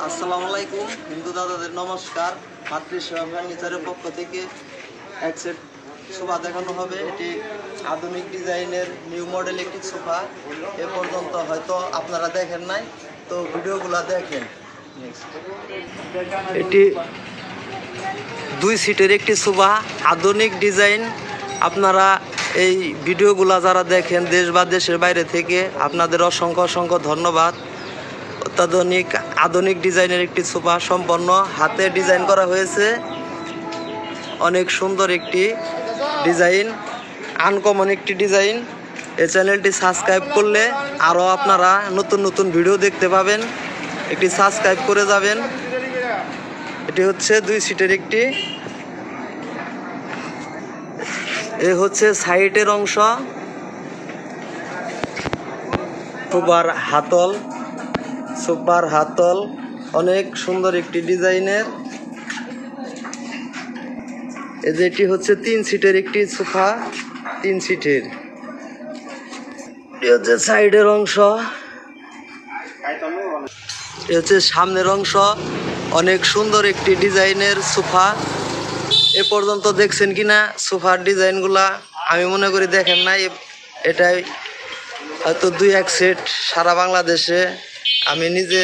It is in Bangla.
আসসালামু আলাইকুম হিন্দু দাদাদের নমস্কার। মাতৃসেবা ফার্নিচারের পক্ষ থেকে এক সেট সোফা দেখানো হবে। এটি আধুনিক ডিজাইনের নিউ মডেল একটি সোফা। এ পর্যন্ত হয়তো আপনারা দেখেন নাই, তো ভিডিওগুলো দেখেন। এটি 2 সিটের একটি সোফা, আধুনিক ডিজাইন। আপনারা এই ভিডিওগুলো যারা দেখেন দেশ বা দেশের বাইরে থেকে, আপনাদের অসংখ্য অসংখ্য ধন্যবাদ। অত্যাধুনিক আধুনিক ডিজাইনের একটি সোফা, সম্পূর্ণ হাতে ডিজাইন করা হয়েছে। অনেক সুন্দর একটি ডিজাইন, আনকমন একটি ডিজাইন। এই চ্যানেলটি সাবস্ক্রাইব করলে আরও আপনারা নতুন নতুন ভিডিও দেখতে পাবেন। একটি সাবস্ক্রাইব করে যাবেন। এটি হচ্ছে 2 সিটের একটি, এ হচ্ছে সাইডের অংশ, সুপার হাতল অনেক সুন্দর একটি ডিজাইনের। এই যে এটি হচ্ছে 3 সিটের একটি সোফা, 3 সিটের। এটি হচ্ছে সাইডের অংশ, এটি হচ্ছে সামনের অংশ। অনেক সুন্দর একটি ডিজাইনের সোফা। এ পর্যন্ত দেখছেন কিনা সোফার ডিজাইনগুলা আমি মনে করি দেখেন নাই। এটাই হয়তো 2-1 সেট সারা বাংলাদেশে আমি নিজে